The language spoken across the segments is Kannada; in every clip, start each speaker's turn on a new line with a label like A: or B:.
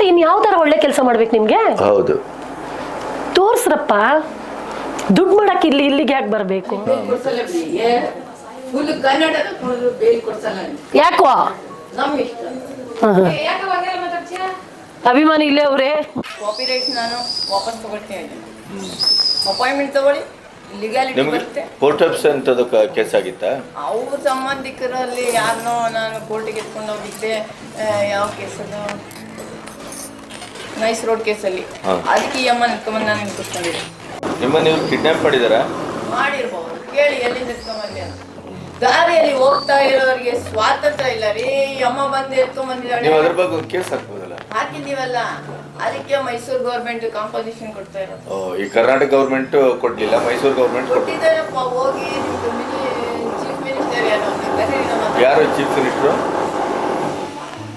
A: ಮತ್ತೆ ಇನ್ ಯಾವ ತರ ಒಳ್ಳೆ ಕೆಲಸ ಮಾಡ್ಬೇಕು ನಿಮ್ಗೆ?
B: ಹೌದು,
A: ತೋರ್ಸ್ರಪ್ಪ. ದುಡ್ಡು ಮಾಡಕ್ ಇಲ್ಲಿಗೆ ಯಾಕೆ ಬರ್ಬೇಕು? ಯಾಕೋ ಅಭಿಮಾನಿ ಇಲ್ಲೇ ಅವ್ರೆ.
C: ಕಾಪಿ ರೈಟ್ ನಾನು ವಾಪಸ್ ತಗೊಳ್ತೀನಿ. ಅಪಾಯಿಂಟ್ಮೆಂಟ್ ತಗೊಳ್ಳಿ, ಲೀಗಾಲಿಟಿ ಬರುತ್ತೆ.
B: ಕೋರ್ಟ್ ಆಫೀಸ್ ಅಂತದ ಕೇಸ್ ಆಗಿತ್ತಾ?
C: ಅವ್ರ ಸಂಬಂಧಿಕರಲ್ಲಿ ಯಾರನ್ನೋ ನಾನು ಕೋರ್ಟಿಗೆ ಎತ್ಕೊಂಡು ಹೋಗಿದ್ದೆ. ಯಾವ ಕೇಸದು? ನೈಸ್ ರೋಡ್ ಕೇಸಲ್ಲಿ. ಅದಕ್ಕೆ ಈ ಅಮ್ಮ ನಿಂತ್ಕೊಂಬಂದು ನಾನು ನಿಂತ್ಕೊಂಡಿದ್ದೆ.
B: ನಿಮ್ಮ ನೀವು ಕಿಡ್ನಾಪ್ ಮಾಡಿದಾರಾ?
C: ಮಾಡಿರ್ಬೋದು, ಕೇಳಿ ಎಲ್ಲಿಂದ ಎತ್ಕೊಂಬಂದೆ ಅಂತ. ದಾರಿಯಲ್ಲಿ ಹೋಗ್ತಾ ಇರೋರಿಗೆ ಸ್ವಾತಂತ್ರ್ಯ ಇಲ್ಲ ರೀ. ಈ ಅಮ್ಮ ಬಂದು ಎತ್ಕೊಂಡ್ಬಂದಿದ್ದಾಳೆ.
B: ನೀವು ಅದ್ರ ಬಗ್ಗೆ ಒಂದು ಕೇಸ್ ಹಾಕ್ಬೋದಲ್ಲ?
C: ಹಾಕಿದ್ದೀವಲ್ಲ, ಅದಕ್ಕೆ ಮೈಸೂರು ಗೌರ್ಮೆಂಟ್ ಕಾಂಪೋಸಿಷನ್ ಕೊಡ್ತಾ ಇರೋದು.
B: ಈ ಕರ್ನಾಟಕ ಗೌರ್ಮೆಂಟ್ ಕೊಡ್ಲಿಲ್ಲ, ಮೈಸೂರು ಗೌರ್ಮೆಂಟ್
C: ಕೊಟ್ಟಿದ್ದಾರಪ್ಪ. ಹೋಗಿ ಚೀಫ್ ಮಿನಿಸ್ಟರ್
B: ಯಾರು ಚೀಫ್ ಮಿನಿಸ್ಟರ್?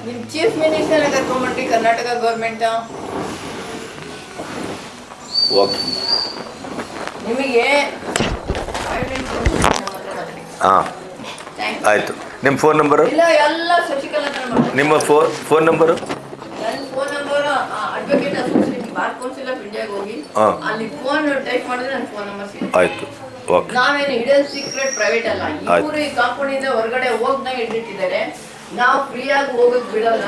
C: ನಿಮ್ ಚೀಫ್ ಮಿನಿಸ್ಟರ್ ಕರ್ಕೊಂಡ್ಬಿಟ್ರಿ ಕರ್ನಾಟಕ ಗೌರ್ಮೆಂಟ್.
B: ಓಕೆ,
C: ನಿಮಗೆ
B: ಆಯ್ತು. ನಿಮ್ಮ ಫೋನ್ ನಂಬರು?
C: ಇಲ್ಲ, ಎಲ್ಲ ಶಶಿಕಲಾ
B: ನಿಮ್ಮ ಫೋನ್ ನಂಬರು?
C: ನನ್ನ phone number advocate associate bar council of ಇಂಡಿಯಾಗೆ ಹೋಗಿ ಅಲ್ಲಿ ಫೋನ್ ಟೈಪ್ ಮಾಡಿದ್ರೆ ನನ್ನ ಫೋನ್ ನಂಬರ್ ಸಿಗುತ್ತೆ.
B: ಆಯ್ತು, ಓಕೆ.
C: ನಾವೇನು ಹಿಡನ್ ಸೀಕ್ರೆಟ್ ಪ್ರೈವೇಟ್ ಅಲ್ಲ. ಇವರು ಈ ಕಾಂಪೌಂಡಿಂದ ಹೊರಗಡೆ ಹೋಗ್ದಂಗೆ ಇಟ್ಟಿದ್ದಾರೆ. ನಾವು ಫ್ರೀಯಾಗಿ ಹೋಗಕ್ ಬಿಡಲ್ಲ.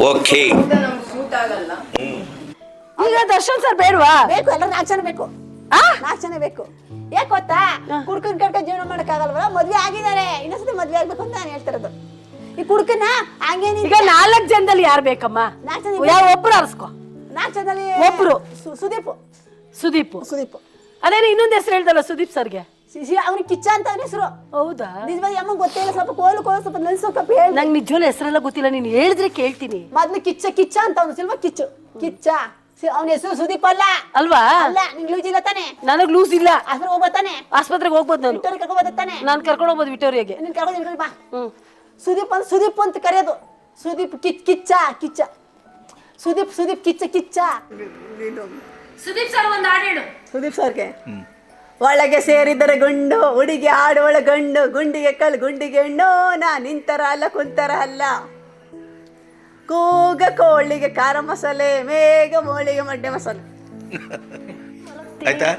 B: ಓಕೆ,
C: ನಮ್ಗೆ ಸೂಟ್ ಆಗಲ್ಲ.
D: ಈಗ ದರ್ಶನ್ ಸರ್ ಬೇಡವಾ?
E: ಬೇಕು, ಎಲ್ಲ 4 ಜನ ಬೇಕು. 4 ಜನ ಬೇಕು. ಯಾಕೆ ಗೊತ್ತಾ? ಕುಡ್ಕನ್ ಕಡ್ಕ ಜೀವನ ಮಾಡಕ್ಕಾಗಲ್ವಲ್ಲ. ಮದ್ವೆ ಆಗಿದ್ದಾರೆ, ಇನ್ನೊಂದ್ಸತಿ ಮದ್ವೆ ಆಗ್ಬೇಕು ಅಂತ ನಾನು ಹೇಳ್ತಿರೋದು. ಈ ಕುಡ್ಕನ ಹಂಗೇನಿ.
D: ಈಗ 4 ಜನದಲ್ಲಿ ಯಾರು ಬೇಕಮ್ಮ?
E: 4 ಜನ.
D: ಯಾವ ಒಬ್ರು ಅರ್ಸ್ಕೊ.
E: 4 ಜನದಲ್ಲಿ
D: ಒಬ್ರು
E: ಸುದೀಪ್.
D: ಅದೇನು ಇನ್ನೊಂದು ಹೆಸರು ಹೇಳ್ದಲ್ಲ ಸುದೀಪ್ ಸರ್ಗೆ?
E: ಅವ್ನಿಗೆ ಕಿಚ್ಚ ಅಂತ ಅವನ ಹೆಸರು.
D: ಹೌದಾ?
E: ನಿಜವಾಗಿ ಅಮ್ಮ ಗೊತ್ತಿಲ್ಲ. ಸ್ವಲ್ಪ ಕೋಲು ಸ್ವಲ್ಪ ನೆನ್ಸೋಕ ಹೇಳಿ.
D: ನಂಗೆ ನಿಜವಲ್ಲ ಹೆಸರೆಲ್ಲ ಗೊತ್ತಿಲ್ಲ, ನೀನು ಹೇಳಿದ್ರೆ ಕೇಳ್ತೀನಿ.
E: ಮೊದ್ಲು ಕಿಚ್ಚ ಅಂತ ಅವನು ಸಿಲ್ವ ಕಿಚ್ಚ. ಅವನ ಹೆಸರು ಸುದೀಪ್ ಅಲ್ಲ
D: ಅಲ್ವಾ?
E: ಅಲ್ಲ, ನಿಂಗೆ ಲೂಸ್ ಇಲ್ಲ ತಾನೆ?
D: ನನಗ್ ಲೂಸ್ ಇಲ್ಲ.
E: ಆಸ್ಪತ್ರೆ ಹೋಗ್ಬತ್ತಾನೆ.
D: ಆಸ್ಪತ್ರೆಗೆ ಹೋಗ್ಬೋದು ನಾನು.
E: ವಿಕ್ಟೋರಿಯಾ ಕರ್ಕೊಂಡು ಬರ್ತಾನೆ.
D: ನಾನು ಕರ್ಕೊಂಡು ಹೋಗ್ಬೋದು ವಿಕ್ಟೋರಿಯಾಗೆ.
E: ನೀನ್ ಕರ್ಕೊಂಡು ಬಾ. ಸುದೀಪ್ ಅಂತ ಕರೆಯೋದು. ಸುದೀಪ್ ಕಿಚ್ಚ. ಸುದೀಪ್ ಕಿಚ್ಚ.
A: ಸುದೀಪ್ ಸರ್ ಒಂದು ಹಾಡು ಹೇಳು.
E: ಸುದೀಪ್ ಸರ್ಗೆ ಒಳಗೆ ಸೇರಿದರೆ ಗುಂಡು, ಹುಡುಗಿ ಆಡುವಳ ಗಂಡು, ಗುಂಡಿಗೆ ಕಲ್ ಗುಂಡಿಗೆ ಹೆಣ್ಣು, ನಾ ನಿಂತರ ಅಲ್ಲ ಕುಂತರ ಅಲ್ಲ, ಕೂಗ ಕೋಳಿಗೆ ಖಾರ ಮಸಾಲೆ, ಮೇಘ ಮೋಳಿಗೆ ಮಡ್ಡೆ ಮಸಾಲೆ.
B: ಆಯ್ತಾ?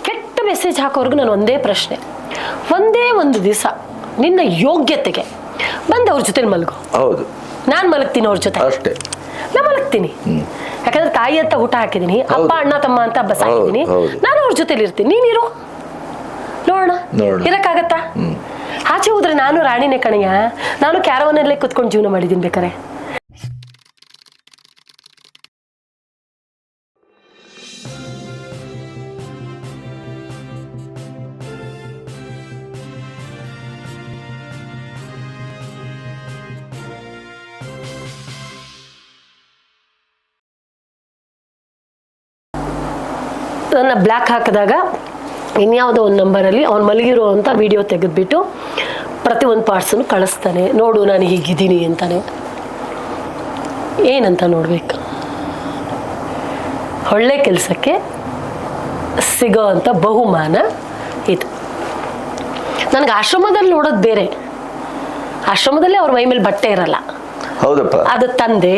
A: ಕೆಟ್ಟ ಮೆಸೇಜ್ ಹಾಕೋರ್ಗು ನಾನು ಒಂದೇ ಪ್ರಶ್ನೆ. ಒಂದೇ ಒಂದು ದಿವಸ ನಿನ್ನ ಯೋಗ್ಯತೆಗೆ ಬಂದವ್ರ ಜೊತೆ ಮಲಗು.
B: ಹೌದು,
A: ನಾನು ಮಲಗ್ತೀನಿ ಅವ್ರ ಜೊತೆ
B: ಅಷ್ಟೇ.
A: ನಾ ಮಲಗ್ತೀನಿ. ಯಾಕಂದ್ರೆ ತಾಯಿ ಅಂತ ಊಟ ಹಾಕಿದೀನಿ, ಅಪ್ಪ ಅಣ್ಣ ತಮ್ಮ ಅಂತ ಬಸ್ ಹಾಕಿದೀನಿ. ನಾನು ಅವ್ರ ಜೊತೆಲಿ ಇರ್ತೀನಿ, ನೀನಿರು, ನೋಡೋಣ. ಇರಕ್ಕಾಗತ್ತಾ? ಆಚೆ ಹೋದ್ರೆ ನಾನು ರಾಣಿನೇ ಕಣಯ್ಯ. ನಾನು ಕ್ಯಾರವನಲ್ಲೇ ಕುತ್ಕೊಂಡು ಜೀವನ ಮಾಡಿದ್ದೀನಿ ಬೇಕಾರೆ. ನನ್ನ ಬ್ಲ್ಯಾಕ್ ಹಾಕಿದಾಗ ಇನ್ಯಾವುದೋ ಒಂದು ನಂಬರಲ್ಲಿ ಅವ್ನು ಮಲಗಿರೋ ಅಂತ ವಿಡಿಯೋ ತೆಗೆದುಬಿಟ್ಟು ಪ್ರತಿಯೊಂದು ಪಾರ್ಟ್ಸನ್ನು ಕಳಿಸ್ತಾನೆ. ನೋಡು ನಾನು ಹೀಗಿದ್ದೀನಿ ಅಂತಾನೆ. ಏನಂತ ನೋಡ್ಬೇಕು? ಒಳ್ಳೆ ಕೆಲಸಕ್ಕೆ ಸಿಗೋ ಅಂಥ ಬಹುಮಾನ ಇದು. ನನಗೆ ಆಶ್ರಮದಲ್ಲಿ ನೋಡೋದು ಬೇರೆ. ಆಶ್ರಮದಲ್ಲಿ ಅವ್ರ ಮೈ ಮೇಲೆ ಬಟ್ಟೆ ಇರಲ್ಲ.
B: ಹೌದಪ್ಪ.
A: ಅದು ತಂದೆ,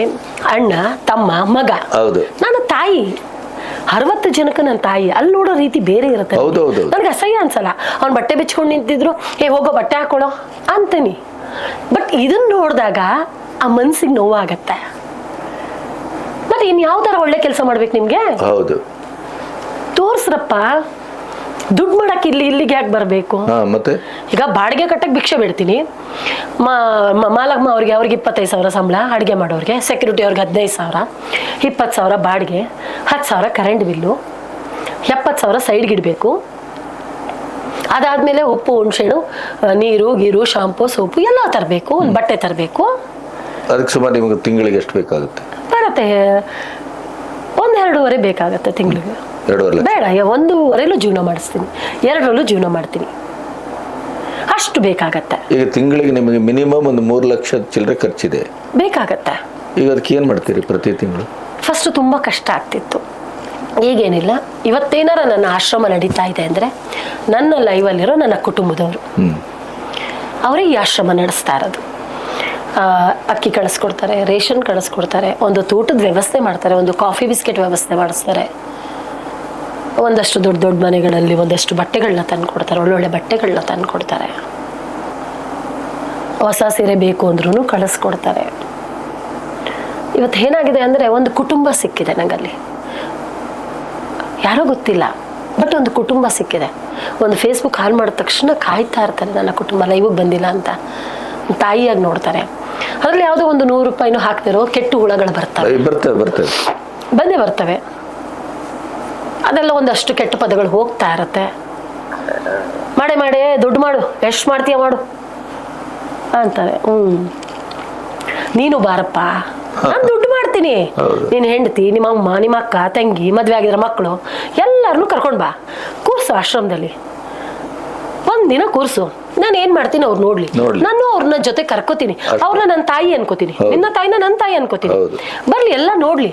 A: ಅಣ್ಣ, ತಮ್ಮ, ಮಗ.
B: ಹೌದು.
A: ನಾನು ತಾಯಿ, 60 ಜನಕ್ಕೆ ನನ್ನ ತಾಯಿ. ಅಲ್ಲಿ ನೋಡೋ ರೀತಿ ಬೇರೆ ಇರುತ್ತೆ. ನನಗೆ ಅಸಹ್ಯ ಅನ್ಸಲ್ಲ. ಅವ್ನು ಬಟ್ಟೆ ಬಿಚ್ಕೊಂಡು ನಿಂತಿದ್ರು, ಹೋಗೋ ಬಟ್ಟೆ ಹಾಕೊಳ್ಳೋ ಅಂತೀನಿ. ಬಟ್ ಇದನ್ನ ನೋಡಿದಾಗ ಆ ಮನ್ಸಿಗೆ ನೋವಾಗತ್ತೆ. ಮತ್ತೆ ಇನ್ ಯಾವ ತರ ಒಳ್ಳೆ ಕೆಲಸ ಮಾಡ್ಬೇಕು ನಿಮ್ಗೆ?
B: ಹೌದು,
A: ತೋರ್ಸ್ರಪ್ಪ. ದುಡ್ಡು ಮಾಡಕ್ ಇಲ್ಲಿಗೆ ಯಾಕೆ ಬರ್ಬೇಕು?
B: ಮತ್ತೆ
A: ಈಗ ಬಾಡಿಗೆ ಕಟ್ಟಕ್ಕೆ ಭಿಕ್ಷೆ ಬಿಡ್ತೀನಿ. ಮಾಲಮ್ಮ ಅವ್ರಿಗೆ 25,000 ಸಂಬಳ, ಅಡುಗೆ ಮಾಡೋರಿಗೆ, ಸೆಕ್ಯೂರಿಟಿ ಅವ್ರಿಗೆ 15,000, 20,000 ಬಾಡಿಗೆ, 10,000 ಕರೆಂಟ್ ಬಿಲ್ಲು, 70,000 ಸೈಡ್ಗೆ ಇಡಬೇಕು. ಅದಾದ್ಮೇಲೆ ಉಪ್ಪು, ಹುಣಸೆಹಣ್ಣು, ನೀರು, ಗೀರು, ಶಾಂಪು, ಸೋಪು ಎಲ್ಲ ತರಬೇಕು. ಒಂದು ಬಟ್ಟೆ ತರಬೇಕು.
B: ಅದಕ್ಕೆ ಸುಮಾರು ನಿಮಗೆ ತಿಂಗಳಿಗೆ ಎಷ್ಟು ಬೇಕಾಗುತ್ತೆ?
A: ಬರುತ್ತೆ 1-2.5 ಬೇಕಾಗತ್ತೆ ತಿಂಗಳಿಗೆ.
B: 2.5
A: ಬೇಡ, 1.5 ಜೀವನ ಮಾಡಿಸ್ತೀನಿ, 2 ಜೀವನ ಮಾಡ್ತೀನಿ, ಅಷ್ಟು ಬೇಕಾಗತ್ತೆ.
B: ಈಗ ತಿಂಗಳಿಗೆ ನಿಮಗೆ ಮಿನಿಮಮ್ ಒಂದು 3 ಲಕ್ಷ ಚಿಲ್ಲರೆ ಖರ್ಚಿದೆ
A: ಬೇಕಾಗತ್ತೆ.
B: ಈಗ ಅದಕ್ಕೆ ಏನು ಮಾಡ್ತೀರಿ ಪ್ರತಿ ತಿಂಗಳು?
A: ಫಸ್ಟ್ ತುಂಬ ಕಷ್ಟ ಆಗ್ತಿತ್ತು. ಈಗೇನಿಲ್ಲ. ಇವತ್ತೇನಾರ ನನ್ನ ಆಶ್ರಮ ನಡೀತಾ ಇದೆ ಅಂದರೆ ನನ್ನ ಲೈವಲ್ಲಿರೋ ನನ್ನ ಕುಟುಂಬದವರು ಅವರೇ ಈ ಆಶ್ರಮ ನಡೆಸ್ತಾ ಇರೋದು. ಅಕ್ಕಿ ಕಳಿಸ್ಕೊಡ್ತಾರೆ, ರೇಷನ್ ಕಳಿಸ್ಕೊಡ್ತಾರೆ, ಒಂದು ಊಟದ ವ್ಯವಸ್ಥೆ ಮಾಡ್ತಾರೆ, ಒಂದು ಕಾಫಿ ಬಿಸ್ಕೆಟ್ ವ್ಯವಸ್ಥೆ ಮಾಡಿಸ್ತಾರೆ, ಒಂದಷ್ಟು ದೊಡ್ಡ ದೊಡ್ಡ ಮನೆಗಳಲ್ಲಿ ಒಂದಷ್ಟು ಬಟ್ಟೆಗಳನ್ನ ತಂದು ಕೊಡ್ತಾರೆ, ಒಳ್ಳೊಳ್ಳೆ ಬಟ್ಟೆಗಳನ್ನ ತಂದು ಕೊಡ್ತಾರೆ, ಹೊಸ ಸೀರೆ ಬೇಕು ಅಂದ್ರೂ ಕಳಿಸ್ಕೊಡ್ತಾರೆ. ಇವತ್ತು ಏನಾಗಿದೆ ಅಂದರೆ ಒಂದು ಕುಟುಂಬ ಸಿಕ್ಕಿದೆ ನನಗಲ್ಲಿ, ಯಾರೋ ಗೊತ್ತಿಲ್ಲ, ಬಟ್ ಒಂದು ಕುಟುಂಬ ಸಿಕ್ಕಿದೆ. ಒಂದು ಫೇಸ್ಬುಕ್ ಹಾಲ್ ಮಾಡಿದ ತಕ್ಷಣ ಕಾಯ್ತಾ ಇರ್ತಾರೆ, ನನ್ನ ಕುಟುಂಬ ಲೈವಿಗೆ ಬಂದಿಲ್ಲ ಅಂತ ತಾಯಿಯಾಗಿ ನೋಡ್ತಾರೆ. ಅದರಲ್ಲಿ ಯಾವುದೋ ಒಂದು 100 ರೂಪಾಯಿನೂ ಹಾಕ್ತಿರೋ ಕೆಟ್ಟು ಹುಳಗಳು ಬರ್ತವೆ, ಬಂದೇ ಬರ್ತವೆ. ಅದೆಲ್ಲ ಒಂದಷ್ಟು ಕೆಟ್ಟ ಪದಗಳು ಹೋಗ್ತಾ ಇರತ್ತೆ. ಮಾಡೇ ದುಡ್ಡು ಮಾಡು, ಎಷ್ಟು ಮಾಡ್ತೀಯ ಮಾಡು ಅಂತಾರೆ. ನೀನು ಬಾರಪ್ಪ, ನಾನು ದುಡ್ಡು ಮಾಡ್ತೀನಿ, ನೀನು ಹೆಂಡತಿ, ನಿಮ್ಮ ಅಮ್ಮ, ನಿಮ್ಮ ಅಕ್ಕ, ತಂಗಿ, ಮದ್ವೆ ಆಗಿರೋ ಮಕ್ಕಳು ಎಲ್ಲರನ್ನೂ ಕರ್ಕೊಂಡು ಬಾ, ಕೂರ್ಸು ಆಶ್ರಮದಲ್ಲಿ, ಒಂದಿನ ಕೂರ್ಸು. ನಾನು ಏನ್ ಮಾಡ್ತೀನಿ ಅವ್ರು ನೋಡ್ಲಿ, ನಾನು ಅವ್ರನ್ನ ಜೊತೆ ಕರ್ಕೋತೀನಿ, ಅವ್ರನ್ನ ನನ್ನ ತಾಯಿ ಅನ್ಕೋತೀನಿ, ನಿನ್ನ ತಾಯಿನ ನನ್ನ ತಾಯಿ ಅನ್ಕೋತೀನಿ, ಬರ್ಲಿ ಎಲ್ಲ ನೋಡ್ಲಿ,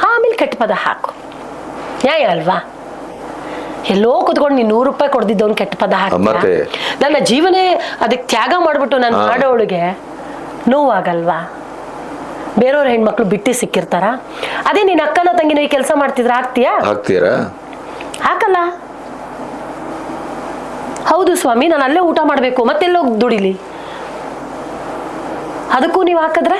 A: ಆಮೇಲೆ ಕೆಟ್ಟ ಪದ ಹಾಕು. ನ್ಯಾಯ ಅಲ್ವಾ? ಎಲ್ಲೋ ಕುತ್ಕೊಂಡು ನೀನು 100 ರೂಪಾಯಿ ಕೊಡ್ದಿದ್ದವನು ಕೆಟ್ಟ ಪದ ಹಾಕಿ ನನ್ನ ಜೀವನೇ ಅದಕ್ಕೆ ತ್ಯಾಗ ಮಾಡ್ಬಿಟ್ಟು ನಾನು ಮಾಡೋಳಿಗೆ ನೋವಾಗಲ್ವಾ? ಬೇರೆಯವ್ರ ಹೆಣ್ಮಕ್ಳು ಬಿಟ್ಟು ಸಿಕ್ಕಿರ್ತಾರ. ಅದೇ ನೀನ್ ಅಕ್ಕನ ತಂಗಿನ ಈ ಕೆಲಸ ಮಾಡ್ತಿದ್ರ ಹಾಕ್ತೀರಾ? ಹಾಕಲ್ಲ. ಹೌದು ಸ್ವಾಮಿ, ನಾನು ಅಲ್ಲೇ ಊಟ ಮಾಡ್ಬೇಕು, ಮತ್ತೆಲ್ಲೋಗಿ ದುಡಿಲಿ, ಅದಕ್ಕೂ ನೀವು ಹಾಕಿದ್ರೆ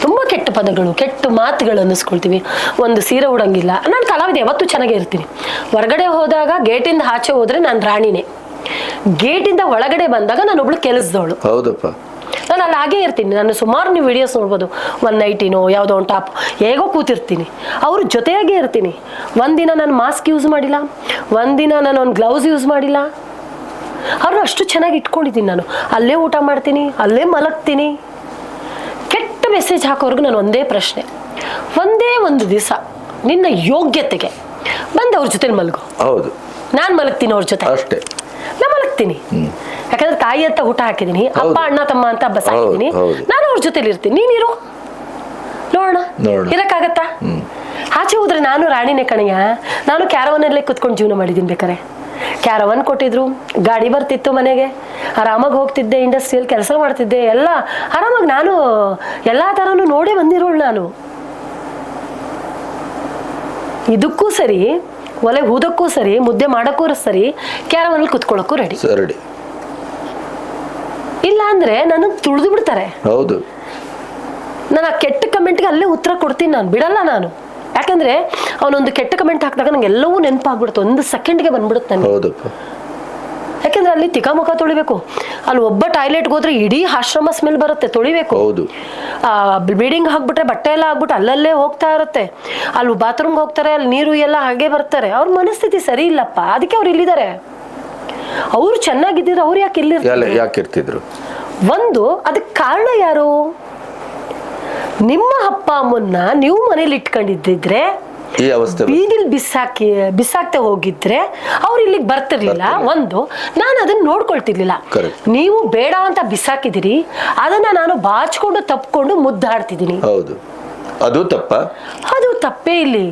A: ತುಂಬಾ ಕೆಟ್ಟ ಪದಗಳು, ಕೆಟ್ಟ ಮಾತುಗಳು ಅನ್ನಿಸ್ಕೊಳ್ತೀವಿ. ಒಂದು ಸೀರೆ ಉಡಂಗಿಲ್ಲ. ನಾನು ಕಲಾವಿದೆ, ಯಾವತ್ತೂ ಚೆನ್ನಾಗೇ ಇರ್ತೀನಿ. ಹೊರಗಡೆ ಹೋದಾಗ ಗೇಟಿಂದ ಆಚೆ ಹೋದ್ರೆ ನಾನು ರಾಣಿನೇ, ಗೇಟಿಂದ ಒಳಗಡೆ ಬಂದಾಗ ನಾನು ಒಬ್ಳು ಕೆಲಸದವಳು.
B: ಹೌದಪ್ಪ,
A: ನಾನು ಅಲ್ಲಿ ಹಾಗೇ ಇರ್ತೀನಿ. ನಾನು ಸುಮಾರು ನೀವು ವಿಡಿಯೋಸ್ ನೋಡ್ಬೋದು, ಒಂದು ನೈಟಿನೋ ಯಾವುದೋ ಒಂದು ಟಾಪ್ ಹೇಗೋ ಕೂತಿರ್ತೀನಿ, ಅವ್ರ ಜೊತೆಯಾಗೇ ಇರ್ತೀನಿ. ಒಂದಿನ ನಾನು ಮಾಸ್ಕ್ ಯೂಸ್ ಮಾಡಿಲ್ಲ, ಒಂದಿನ ನಾನು ಒಂದು ಗ್ಲೌಸ್ ಯೂಸ್ ಮಾಡಿಲ್ಲ. ಅವ್ರನ್ನ ಅಷ್ಟು ಚೆನ್ನಾಗಿ ಇಟ್ಕೊಂಡಿದ್ದೀನಿ. ನಾನು ಅಲ್ಲೇ ಊಟ ಮಾಡ್ತೀನಿ, ಅಲ್ಲೇ ಮಲಗ್ತೀನಿ. ಕೆಟ್ಟ ಮೆಸೇಜ್ ಹಾಕೋರ್ಗು ನಾನು ಒಂದೇ ಪ್ರಶ್ನೆ, ಒಂದೇ ಒಂದು ದಿವಸ ನಿನ್ನ ಯೋಗ್ಯತೆಗೆ ಬಂದು ಅವ್ರ ಜೊತೆ ಮಲಗು.
B: ಹೌದು,
A: ನಾನು ಮಲಗ್ತೀನಿ ಅವ್ರ ಜೊತೆ ಅಷ್ಟೇ, ನಾನು ಮಲಗ್ತೀನಿ. ಯಾಕಂದ್ರೆ ತಾಯಿ ಅಂತ ಊಟ ಹಾಕಿದೀನಿ, ಅಪ್ಪ ಅಣ್ಣ ತಮ್ಮ ಅಂತ ಬಸ್ ಹಾಕಿದೀನಿ, ನಾನು ಅವ್ರ ಜೊತೆಲಿ ಇರ್ತೀನಿ. ನೀನಿರು, ನೋಡೋಣ ಇರಕ್ಕಾಗತ್ತಾ? ಆಚೆ ಹೋದ್ರೆ ನಾನು ರಾಣಿನೇ ಕಣಯ್ಯ. ನಾನು ಕ್ಯಾರವನಲ್ಲೇ ಕುತ್ಕೊಂಡು ಜೀವನ ಮಾಡಿದ್ದೀನಿ. ಬೇಕಾರೆ ಕ್ಯಾರವನ್ ಕೊಟ್ಟಿದ್ರು, ಗಾಡಿ ಬರ್ತಿತ್ತು ಮನೆಗೆ, ಆರಾಮಾಗಿ ಹೋಗ್ತಿದ್ದೆ, ಇಂಡಸ್ಟ್ರಿಯಲ್ಲಿ ಕೆಲಸ ಮಾಡ್ತಿದ್ದೆ, ಎಲ್ಲ ಆರಾಮಾಗಿ ನಾನು ಎಲ್ಲ ಥರನೂ ನೋಡೇ ಬಂದಿರೋಳು ನಾನು. ಇದಕ್ಕೂ ಸರಿ, ಒಲೆ ಹೂದಕ್ಕೂ ಸರಿ, ಮುದ್ದೆ ಮಾಡೋಕ್ಕೂ ಸರಿ, ಕ್ಯಾರವನಲ್ಲಿ ಕುತ್ಕೊಳ್ಳೋಕ್ಕೂ ರೆಡಿ. ಇಲ್ಲ ಅಂದ್ರೆ ನನ್ನ ತುಳಿದು ಬಿಡ್ತಾರೆ.
B: ಹೌದು,
A: ನಾನು ಆ ಕೆಟ್ಟ ಕಮೆಂಟ್ಗೆ ಅಲ್ಲೇ ಉತ್ತರ ಕೊಡ್ತೀನಿ, ನಾನು ಬಿಡಲ್ಲ ನಾನು. ಯಾಕಂದ್ರೆ ಅವನೊಂದು ಕೆಟ್ಟ ಕಮೆಂಟ್ ಹಾಕಿದಾಗ ನಂಗೆ ಎಲ್ಲವೂ ನೆನಪಾಗ್ಬಿಡುತ್ತೆ, 1 ಸೆಕೆಂಡ್ಗೆ ಬಂದ್ಬಿಡುತ್ತೆ ನನಗೆ. ಯಾಕಂದ್ರೆ ಅಲ್ಲಿ ತಿಕಾಮುಖ ತೊಳಿಬೇಕು, ಅಲ್ಲಿ ಒಬ್ಬ ಟಾಯ್ಲೆಟ್ಗೆ ಹೋದ್ರೆ ಇಡೀ ಆಶ್ರಮ ಸ್ಮೆಲ್ ಬರುತ್ತೆ, ತೊಳಿಬೇಕು. ಬ್ಲೀಡಿಂಗ್ ಹಾಕ್ಬಿಟ್ರೆ ಬಟ್ಟೆ ಎಲ್ಲ ಆಗ್ಬಿಟ್ಟು ಅಲ್ಲಲ್ಲೇ ಹೋಗ್ತಾ ಇರುತ್ತೆ. ಅಲ್ಲಿ ಬಾತ್ರೂಮ್ಗೆ ಹೋಗ್ತಾರೆ, ಅಲ್ಲಿ ನೀರು ಎಲ್ಲ ಹಾಗೆ ಬರ್ತಾರೆ. ಅವ್ರ ಮನಸ್ಥಿತಿ ಸರಿ ಇಲ್ಲಪ್ಪ, ಅದಕ್ಕೆ ಅವ್ರು ಇಲ್ಲಿದ್ದಾರೆ. ಅವ್ರು ಚೆನ್ನಾಗಿದ್ದಿದ್ರು ಅವ್ರು ಯಾಕೆ ಇರ್ತಿದ್ರು? ಒಂದು ಅದಕ್ಕೆ ಕಾರಣ ಯಾರು? ನಿಮ್ಮ ಅಪ್ಪ ಅಮ್ಮನ್ನ ನೀವು ಮನೇಲಿ ಇಟ್ಕೊಂಡಿದ್ದಿದ್ರೆ, ಬೀದಿಲ್ ಬಿಸಾಕ್ತೆ ಹೋಗಿದ್ರೆ ಅವ್ರು ಇಲ್ಲಿಗೆ ಬರ್ತಿರ್ಲಿಲ್ಲ. ಒಂದು, ನಾನು ಅದನ್ನ ನೋಡ್ಕೊಳ್ತಿರ್ಲಿಲ್ಲ. ನೀವು ಬೇಡ ಅಂತ ಬಿಸಾಕಿದಿರಿ, ಅದನ್ನ ನಾನು ಬಾಚ್ಕೊಂಡು ತಪ್ಕೊಂಡು ಮುದ್ದಾಡ್ತಿದ್ದೀನಿ.
B: ಅದು ತಪ್ಪ?
A: ಅದು ತಪ್ಪೇ. ಇಲ್ಲಿ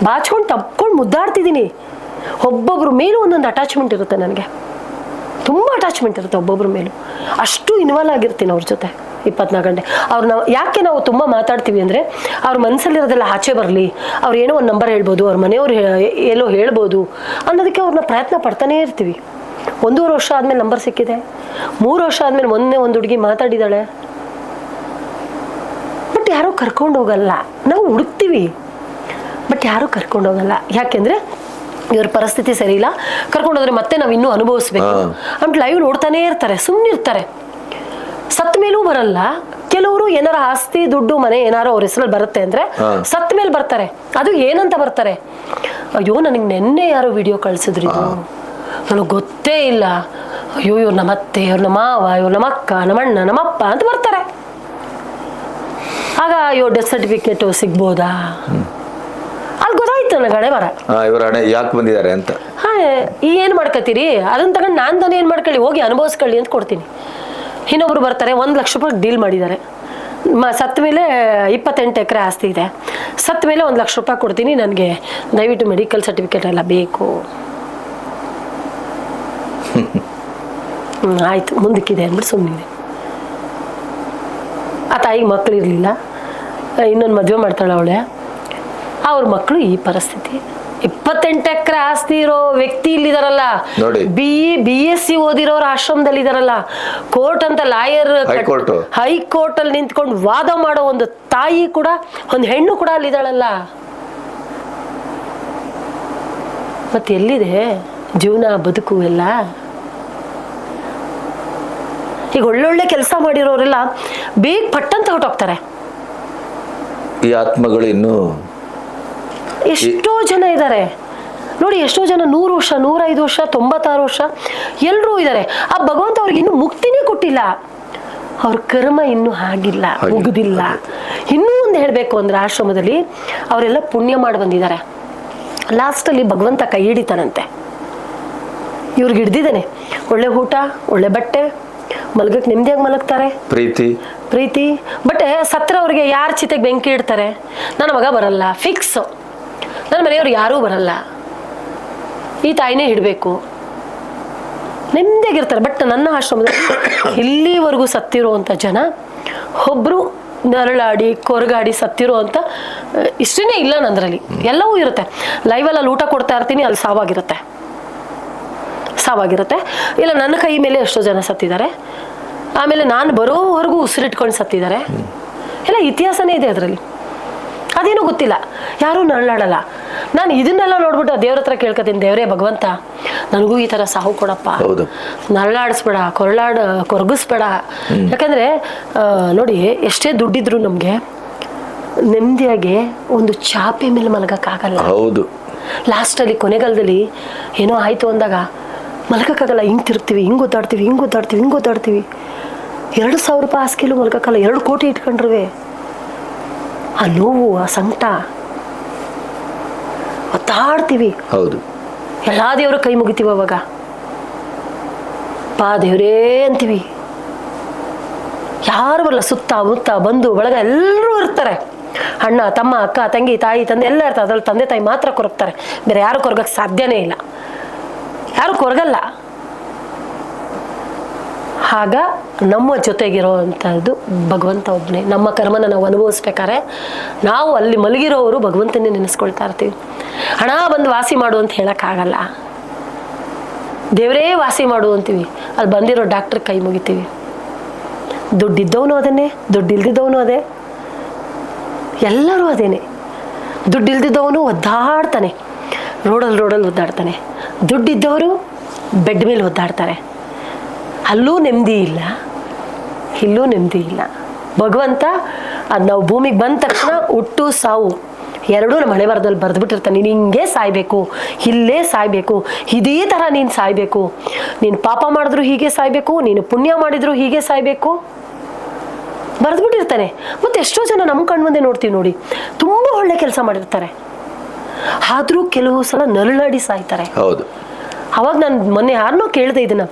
A: ಬಾಚ್ಕೊಂಡು ತಪ್ಕೊಂಡು ಮುದ್ದಾಡ್ತಿದ್ದೀನಿ. ಒಬ್ಬೊಬ್ರ ಮೇಲೂ ಒಂದೊಂದು ಅಟ್ಯಾಚ್ಮೆಂಟ್ ಇರುತ್ತೆ ನನಗೆ, ತುಂಬ ಅಟ್ಯಾಚ್ಮೆಂಟ್ ಇರುತ್ತೆ ಒಬ್ಬೊಬ್ರ ಮೇಲೂ. ಅಷ್ಟು ಇನ್ವಾಲ್ವ್ ಆಗಿರ್ತೀನಿ ಅವ್ರ ಜೊತೆ 24 ಗಂಟೆ. ಅವ್ರನ್ನ ಯಾಕೆ ನಾವು ತುಂಬ ಮಾತಾಡ್ತೀವಿ ಅಂದರೆ, ಅವ್ರ ಮನಸ್ಸಲ್ಲಿರೋದೆಲ್ಲ ಆಚೆ ಬರಲಿ, ಅವ್ರು ಏನೋ ಒಂದು ನಂಬರ್ ಹೇಳ್ಬೋದು, ಅವ್ರ ಮನೆಯವ್ರು ಎಲ್ಲೋ ಹೇಳ್ಬೋದು ಅನ್ನೋದಕ್ಕೆ ಅವ್ರನ್ನ ಪ್ರಯತ್ನ ಪಡ್ತಾನೇ ಇರ್ತೀವಿ. 1.5 ವರ್ಷ ಆದಮೇಲೆ ನಂಬರ್ ಸಿಕ್ಕಿದೆ, 3 ವರ್ಷ ಆದಮೇಲೆ ಮೊನ್ನೆ ಒಂದು ಹುಡುಗಿ ಮಾತಾಡಿದಾಳೆ. ಬಟ್ ಯಾರೂ ಕರ್ಕೊಂಡು ಹೋಗಲ್ಲ. ನಾವು ಹುಡುಕ್ತೀವಿ, ಬಟ್ ಯಾರೂ ಕರ್ಕೊಂಡು ಹೋಗಲ್ಲ. ಯಾಕೆಂದರೆ ಇವ್ರ ಪರಿಸ್ಥಿತಿ ಸರಿ ಇಲ್ಲ, ಕರ್ಕೊಂಡೋದ್ರೆ ಮತ್ತೆ ನಾವು ಇನ್ನೂ ಅನುಭವಿಸ್ಬೇಕು ಅಂತ ಲೈವ್ ನೋಡ್ತಾನೆ ಇರ್ತಾರೆ, ಸುಮ್ಮನೆ ಇರ್ತಾರೆ. ಸತ್ತ ಮೇಲೂ ಬರಲ್ಲ. ಕೆಲವರು ಏನಾರ ಆಸ್ತಿ ದುಡ್ಡು ಮನೆ ಏನಾರು ಅವ್ರ ಹೆಸರಲ್ಲಿ ಬರುತ್ತೆ ಅಂದ್ರೆ ಸತ್ತ ಮೇಲೆ ಬರ್ತಾರೆ. ಅದು ಏನಂತ ಬರ್ತಾರೆ, ಅಯ್ಯೋ ನನಗೆ ನೆನ್ನೆ ಯಾರೋ ವಿಡಿಯೋ ಕಳ್ಸಿದ್ರು, ನನಗೆ ಗೊತ್ತೇ ಇಲ್ಲ, ಅಯ್ಯೋ ಇವ್ರು ನಮ್ಮ ಅತ್ತೆ, ಇವ್ರು ನಮ್ಮ ಮಾವ, ಇವ್ರು ನಮ್ಮ ಅಕ್ಕ, ನಮ್ಮ ಅಣ್ಣ, ನಮ್ಮಪ್ಪ ಅಂತ ಬರ್ತಾರೆ. ಆಗ ಅಯ್ಯೋ ಡೆತ್ ಸರ್ಟಿಫಿಕೇಟ್ ಸಿಗ್ಬೋದಾ? ಅಲ್ಲಿ ಗೊತ್ತಾಯ್ತು ನನಗೆ ಹಣೆ ಬರ,
B: ಯಾಕೆ ಬಂದಿದ್ದಾರೆ ಅಂತ.
A: ಏನ್ ಮಾಡ್ಕೊತೀರಿ, ಅದನ್ನ ತಗೊಂಡು ನಾನು ತಾನೇ ಏನ್ ಮಾಡ್ಕೊಳ್ಳಿ, ಹೋಗಿ ಅನುಭವಿಸ್ಕೊಳ್ಳಿ ಅಂತ ಕೊಡ್ತೀನಿ. ಇನ್ನೊಬ್ರು ಬರ್ತಾರೆ, 1 ಲಕ್ಷ ರೂಪಾಯಿ ಡೀಲ್ ಮಾಡಿದ್ದಾರೆ. ಸತ್ತ ಮೇಲೆ 28 ಎಕರೆ ಆಸ್ತಿ ಇದೆ, ಸತ್ತ ಮೇಲೆ 1 ಲಕ್ಷ ರೂಪಾಯಿ ಕೊಡ್ತೀನಿ, ನನಗೆ ದಯವಿಟ್ಟು ಮೆಡಿಕಲ್ ಸರ್ಟಿಫಿಕೇಟ್ ಎಲ್ಲ ಬೇಕು. ಆಯ್ತು ಮುಂದಕ್ಕಿದೆ ಅಂದ್ಬಿಟ್ಟು ಸುಮ್ಮನೆ. ಆ ತಾಯಿಗೆ ಮಕ್ಕಳು ಇರಲಿಲ್ಲ, ಇನ್ನೊಂದು ಮದುವೆ ಮಾಡ್ತಾಳೆ ಅವಳೆ. ಅವ್ರ ಮಕ್ಕಳು ಈ ಪರಿಸ್ಥಿತಿ. 28 ಎಕರೆ ಆಸ್ತಿ ಇರೋ ವ್ಯಕ್ತಿ ಇಲ್ಲಿದಾರಲ್ಲ, BSc ಓದಿರೋರು ಆಶ್ರಮದಲ್ಲಿ ಇದಾರಲ್ಲ, ಕೋರ್ಟ್ ಅಂತ ಲಾಯರ್, ಹೈಕೋರ್ಟ್ ಅಲ್ಲಿ ನಿಂತ್ಕೊಂಡು ವಾದ ಮಾಡೋ ಒಂದು ತಾಯಿ ಕೂಡ, ಒಂದು ಹೆಣ್ಣು ಕೂಡ ಅಲ್ಲಿದ್ದಾಳಲ್ಲ. ಮತ್ತೆ ಎಲ್ಲಿದೆ ಜೀವನ ಬದುಕು ಎಲ್ಲ? ಈಗ ಒಳ್ಳೊಳ್ಳೆ ಕೆಲಸ ಮಾಡಿರೋರೆಲ್ಲ ಬೇಗ ಪಟ್ಟಂತ ಹೊರಟೋಗ್ತಾರೆ.
B: ಈ ಆತ್ಮಗಳು ಇನ್ನು
A: ಎಷ್ಟೋ ಜನ ಇದ್ದಾರೆ ನೋಡಿ, ಎಷ್ಟೋ ಜನ 100 ವರ್ಷ, 105 ವರ್ಷ, 96 ವರ್ಷ ಎಲ್ಲರೂ ಇದ್ದಾರೆ. ಆ ಭಗವಂತ ಅವ್ರಿಗೆ ಇನ್ನೂ ಮುಕ್ತಿನೇ ಕೊಟ್ಟಿಲ್ಲ. ಅವ್ರ ಕರ್ಮ ಇನ್ನೂ ಆಗಿಲ್ಲ, ಮುಗಿದಿಲ್ಲ. ಇನ್ನೂ ಒಂದು ಹೇಳಬೇಕು ಅಂದ್ರೆ, ಆಶ್ರಮದಲ್ಲಿ ಅವರೆಲ್ಲ ಪುಣ್ಯ ಮಾಡಿ ಬಂದಿದ್ದಾರೆ. ಲಾಸ್ಟಲ್ಲಿ ಭಗವಂತ ಕೈ ಹಿಡಿತಾನಂತೆ. ಇವ್ರಿಗೆ ಹಿಡ್ದಿದ್ದಾನೆ, ಒಳ್ಳೆ ಊಟ, ಒಳ್ಳೆ ಬಟ್ಟೆ, ಮಲಗಕ್ಕೆ ನೆಮ್ಮದಿಯಾಗಿ ಮಲಗ್ತಾರೆ, ಪ್ರೀತಿ. ಬಟ್ ಸತ್ರ ಅವ್ರಿಗೆ ಯಾರು ಚಿತೆಗೆ ಬೆಂಕಿ ಇಡ್ತಾರೆ? ನನ್ನ ಮಗ ಬರಲ್ಲ, ಫಿಕ್ಸ್. ನನ್ನ ಮನೆಯವ್ರು ಯಾರೂ ಬರಲ್ಲ, ಈ ತಾಯಿನೇ ಇಡಬೇಕು, ನೆಮ್ಮದಿಯಾಗಿರ್ತಾರೆ. ಬಟ್ ನನ್ನ ಆಶ್ರಮದಲ್ಲಿ ಇಲ್ಲಿವರೆಗೂ ಸತ್ತಿರುವಂಥ ಜನ ಒಬ್ಬರು ನರಳಾಡಿ ಕೊರಗಾಡಿ ಸತ್ತಿರೋ ಅಂತ ಇಷ್ಟೇ ಇಲ್ಲ ನಂದ್ರಲ್ಲಿ. ಎಲ್ಲವೂ ಇರುತ್ತೆ. ಲೈವಲ್ಲಿ ಊಟ ಕೊಡ್ತಾ ಇರ್ತೀನಿ, ಅಲ್ಲಿ ಸಾವಾಗಿರುತ್ತೆ. ಇಲ್ಲ ನನ್ನ ಕೈ ಮೇಲೆ ಎಷ್ಟೋ ಜನ ಸತ್ತಿದ್ದಾರೆ. ಆಮೇಲೆ ನಾನು ಬರೋವರೆಗೂ ಉಸಿರಿಟ್ಕೊಂಡು ಸತ್ತಿದ್ದಾರೆ. ಎಲ್ಲ ಇತಿಹಾಸನೇ ಇದೆ ಅದರಲ್ಲಿ. ಅದೇನೂ ಗೊತ್ತಿಲ್ಲ, ಯಾರೂ ನರಳಾಡಲ್ಲ. ನಾನು ಇದನ್ನೆಲ್ಲ ನೋಡ್ಬಿಟ್ಟು ದೇವ್ರ ಹತ್ರ ಕೇಳ್ಕೊತೀನಿ, ದೇವರೇ ಭಗವಂತ ನನಗೂ ಈ ಥರ ಸಾವು ಕೊಡಪ್ಪ, ನರಳಾಡಿಸ್ಬೇಡ, ಕೊರಗಿಸ್ಬೇಡ. ಯಾಕಂದರೆ ನೋಡಿ, ಎಷ್ಟೇ ದುಡ್ಡಿದ್ರು ನಮಗೆ ನೆಮ್ಮದಿಯಾಗಿ ಒಂದು ಚಾಪೆ ಮೇಲೆ ಮಲಗಕ್ಕಾಗಲ್ಲ. ಲಾಸ್ಟಲ್ಲಿ ಕೊನೆಗಾಲದಲ್ಲಿ ಏನೋ ಆಯಿತು ಅಂದಾಗ ಮಲಗಕ್ಕಾಗಲ್ಲ. ಹಿಂಗೆ ತಿರುಗ್ತೀವಿ, ಹಿಂಗೆ ಒದ್ದಾಡ್ತೀವಿ, 2,000 ರೂಪಾಯಿ ಹಾಸಿಗೆಲೂ ಮಲಗಕ್ಕಲ್ಲ. 2 ಕೋಟಿ ಇಟ್ಕೊಂಡ್ರುವೆ ಆ ನೋವು, ಆ ಸಂಕಟ, ಒತ್ತಾಡ್ತೀವಿ. ಎಲ್ಲ ದೇವ್ರ ಕೈ ಮುಗಿತೀವಿ. ಅವಾಗ ಪಾ ದೇವ್ರೇ ಅಂತೀವಿ. ಯಾರು ಬರಲ್ಲ, ಸುತ್ತ ಮುತ್ತ ಬಂಧು ಬಳಗ ಎಲ್ಲರೂ ಇರ್ತಾರೆ. ಅಣ್ಣ, ತಮ್ಮ, ಅಕ್ಕ, ತಂಗಿ, ತಾಯಿ, ತಂದೆ ಎಲ್ಲ ಇರ್ತಾರೆ. ಅದ್ರಲ್ಲಿ ತಂದೆ ತಾಯಿ ಮಾತ್ರ ಕೊರಗ್ತಾರೆ, ಬೇರೆ ಯಾರು ಕೊರಗಕ್ಕೆ ಸಾಧ್ಯನೇ ಇಲ್ಲ. ಯಾರು ಕೊರಗಲ್ಲ. ಆಗ ನಮ್ಮ ಜೊತೆಗಿರೋವಂಥದ್ದು ಭಗವಂತ ಒಬ್ಬನೇ. ನಮ್ಮ ಕರ್ಮನ ನಾವು ಅನುಭವಿಸ್ಬೇಕಾದ್ರೆ ನಾವು ಅಲ್ಲಿ ಮಲಗಿರೋರು ಭಗವಂತನೇ ನೆನೆಸ್ಕೊಳ್ತಾ ಇರ್ತೀವಿ. ಹಣ ಬಂದು ವಾಸಿ ಮಾಡು ಅಂತ ಹೇಳೋಕ್ಕಾಗಲ್ಲ, ದೇವರೇ ವಾಸಿ ಮಾಡು ಅಂತೀವಿ. ಅಲ್ಲಿ ಬಂದಿರೋ ಡಾಕ್ಟ್ರ್ ಕೈ ಮುಗಿತೀವಿ. ದುಡ್ಡಿದ್ದವನು ಅದನ್ನೇ, ದುಡ್ಡು ಇಲ್ದಿದ್ದವನು ಅದೇ, ಎಲ್ಲರೂ ಅದೇನೆ. ದುಡ್ಡು ಇಲ್ದಿದ್ದವನು ಒದ್ದಾಡ್ತಾನೆ, ರೋಡಲ್ಲಿ ಒದ್ದಾಡ್ತಾನೆ. ದುಡ್ಡಿದ್ದವರು ಬೆಡ್ ಮೇಲೆ ಒದ್ದಾಡ್ತಾರೆ. ಅಲ್ಲೂ ನೆಮ್ಮದಿ ಇಲ್ಲ, ಇಲ್ಲೂ ನೆಮ್ಮದಿ ಇಲ್ಲ. ಭಗವಂತ ಅದು ನಾವು ಭೂಮಿಗೆ ಬಂದ ತಕ್ಷಣ ಹುಟ್ಟು ಸಾವು ಎರಡೂ ನಮ್ಮ ಹಣೆ ಬರದಲ್ಲಿ ಬರೆದ್ಬಿಟ್ಟಿರ್ತಾನೆ. ನೀನು ಹಿಂಗೆ ಸಾಯ್ಬೇಕು, ಇಲ್ಲೇ ಸಾಯ್ಬೇಕು, ಇದೇ ಥರ ನೀನು ಸಾಯ್ಬೇಕು. ನೀನು ಪಾಪ ಮಾಡಿದ್ರು ಹೀಗೆ ಸಾಯ್ಬೇಕು, ನೀನು ಪುಣ್ಯ ಮಾಡಿದ್ರು ಹೀಗೆ ಸಾಯ್ಬೇಕು, ಬರೆದ್ಬಿಟ್ಟಿರ್ತಾನೆ. ಮತ್ತು ಎಷ್ಟೋ ಜನ ನಮ್ಮ ಕಣ್ಮುಂದೆ ನೋಡ್ತೀವಿ ನೋಡಿ, ತುಂಬ ಒಳ್ಳೆ ಕೆಲಸ ಮಾಡಿರ್ತಾರೆ, ಆದರೂ ಕೆಲವು ಸಲ ನರಳಾಡಿ ಸಾಯ್ತಾರೆ. ಅವಾಗ ನಾನು ಮೊನ್ನೆ ಯಾರನ್ನೋ ಕೇಳಿದೆ ಇದನ್ನ,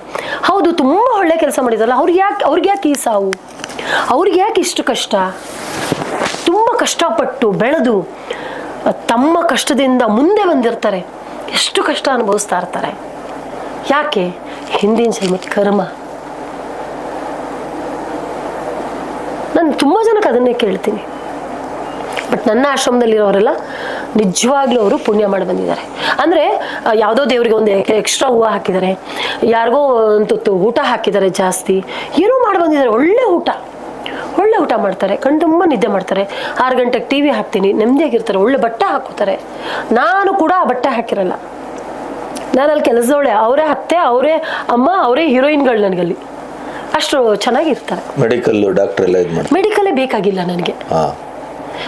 A: ಹೌದು ತುಂಬ ಒಳ್ಳೆ ಕೆಲಸ ಮಾಡಿದ್ರಲ್ಲ, ಅವ್ರಿಗೆ ಯಾಕೆ ಈ ಸಾವು, ಅವ್ರಿಗೆ ಯಾಕೆ ಇಷ್ಟು ಕಷ್ಟ? ತುಂಬ ಕಷ್ಟಪಟ್ಟು ಬೆಳೆದು ತಮ್ಮ ಕಷ್ಟದಿಂದ ಮುಂದೆ ಬಂದಿರ್ತಾರೆ, ಎಷ್ಟು ಕಷ್ಟ ಅನುಭವಿಸ್ತಾ ಇರ್ತಾರೆ. ಯಾಕೆ? ಹಿಂದಿನ ಜನ್ಮದ ಕರ್ಮ. ನಾನು ತುಂಬ ಜನಕ್ಕೆ ಅದನ್ನೇ ಕೇಳ್ತೀನಿ. ಬಟ್ ನನ್ನ ಆಶ್ರಮದಲ್ಲಿರೋರೆಲ್ಲ ನಿಜವಾಗ್ಲೂ ಅವರು ಪುಣ್ಯ ಮಾಡಿ ಬಂದಿದ್ದಾರೆ. ಅಂದರೆ ಯಾವುದೋ ದೇವರಿಗೆ ಒಂದು ಎಕ್ಸ್ಟ್ರಾ ಹೂವು ಹಾಕಿದ್ದಾರೆ, ಯಾರಿಗೋ ಒಂದು ತುತ್ತು ಊಟ ಹಾಕಿದ್ದಾರೆ, ಜಾಸ್ತಿ ಏನೋ ಮಾಡಿ ಬಂದಿದ್ದಾರೆ. ಒಳ್ಳೆ ಊಟ ಮಾಡ್ತಾರೆ, ಕಣ್ಣು ತುಂಬ ನಿದ್ದೆ ಮಾಡ್ತಾರೆ. 6 ಗಂಟೆಗೆ TV ಹಾಕ್ತೀನಿ, ನೆಮ್ಮದಿಯಾಗಿರ್ತಾರೆ, ಒಳ್ಳೆ ಬಟ್ಟೆ ಹಾಕೋತಾರೆ. ನಾನು ಕೂಡ ಆ ಬಟ್ಟೆ ಹಾಕಿರಲ್ಲ. ನಾನು ಅಲ್ಲಿ ಕೆಲಸದವಳೆ, ಅವರೇ ಅತ್ತೆ, ಅವರೇ ಅಮ್ಮ, ಅವರೇ ಹೀರೋಯಿನ್ಗಳು ನನಗಲ್ಲಿ. ಅಷ್ಟು ಚೆನ್ನಾಗಿರ್ತಾರೆ. ಮೆಡಿಕಲ್ಲೇ ಬೇಕಾಗಿಲ್ಲ ನನಗೆ.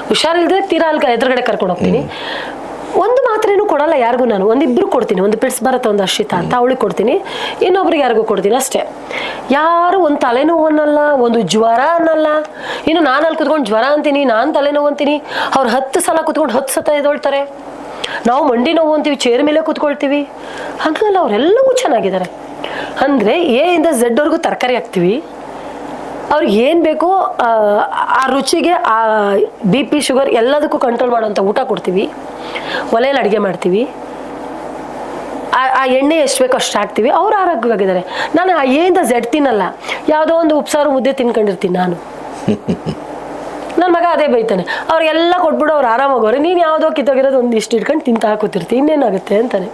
A: ಹುಷಾರಿಲ್ದ್ರೆ ತೀರಾ ಅಲ್ಲಿ ಎದುರುಗಡೆ ಕರ್ಕೊಂಡು ಹೋಗ್ತೀನಿ. ಒಂದು ಮಾತ್ರೇನು ಕೊಡಲ್ಲ ಯಾರಿಗೂ. ನಾನು ಒಂದಿಬ್ರು ಕೊಡ್ತೀನಿ, ಒಂದು ಪಿಟ್ಸ್ ಬರುತ್ತೆ, ಒಂದು ಅರ್ಷಿತಾ ಅಂತ, ಅವಳಿಗೆ ಕೊಡ್ತೀನಿ, ಇನ್ನೊಬ್ರಿಗೆ ಯಾರಿಗೂ ಕೊಡ್ತೀನಿ ಅಷ್ಟೇ. ಯಾರು ಒಂದು ತಲೆನೋವು ಅನ್ನಲ್ಲ, ಒಂದು ಜ್ವರ ಅನ್ನಲ್ಲ. ಇನ್ನು ನಾನು ಅಲ್ಲಿ ಕುತ್ಕೊಂಡು ಜ್ವರ ಅಂತೀನಿ, ನಾನು ತಲೆನೋವು ಅಂತೀನಿ, ಅವ್ರು 10 ಸಲ ಕುತ್ಕೊಂಡು 10 ಸತ ಎದೊಳ್ತಾರೆ. ನಾವು ಮಂಡಿ ನೋವು ಅಂತೀವಿ, ಚೇರ್ ಮೇಲೆ ಕೂತ್ಕೊಳ್ತೀವಿ. ಹಂಗಲ್ಲ, ಅವರೆಲ್ಲವೂ ಚೆನ್ನಾಗಿದ್ದಾರೆ. ಅಂದರೆ A ಇಂದ Z ವರೆಗೂ ತರಕಾರಿ ಹಾಕ್ತೀವಿ, ಅವ್ರಿಗೆ ಏನು ಬೇಕೋ ಆ ರುಚಿಗೆ, ಆ BP ಶುಗರ್ ಎಲ್ಲದಕ್ಕೂ ಕಂಟ್ರೋಲ್ ಮಾಡೋಂಥ ಊಟ ಕೊಡ್ತೀವಿ. ಒಲೆಯಲ್ಲಿ ಅಡುಗೆ ಮಾಡ್ತೀವಿ. ಆ ಎಣ್ಣೆ ಎಷ್ಟು ಬೇಕೋ ಅಷ್ಟು ಹಾಕ್ತೀವಿ. ಅವ್ರು ಆರೋಗ್ಯವಾಗಿದ್ದಾರೆ. ನಾನು ಏಂದ ಜೆಡ್ ತಿನ್ನಲ್ಲ, ಯಾವುದೋ ಒಂದು ಉಪ್ಸಾರು ಮುದ್ದೆ ತಿನ್ಕೊಂಡಿರ್ತೀನಿ ನಾನು. ನನ್ನ ಮಗ ಅದೇ ಬೈತಾನೆ, ಅವ್ರಿಗೆಲ್ಲ ಕೊಟ್ಬಿಡು ಅವ್ರು ಆರಾಮಾಗೋರೆ, ನೀನು ಯಾವುದೋ ಕಿತ್ತೋಗಿರೋದು ಒಂದು ಇಷ್ಟು ಇಟ್ಕೊಂಡು ತಿಂತ ಹಾಕೋತಿರ್ತೀನಿ, ಇನ್ನೇನಾಗುತ್ತೆ ಅಂತಾನೆ.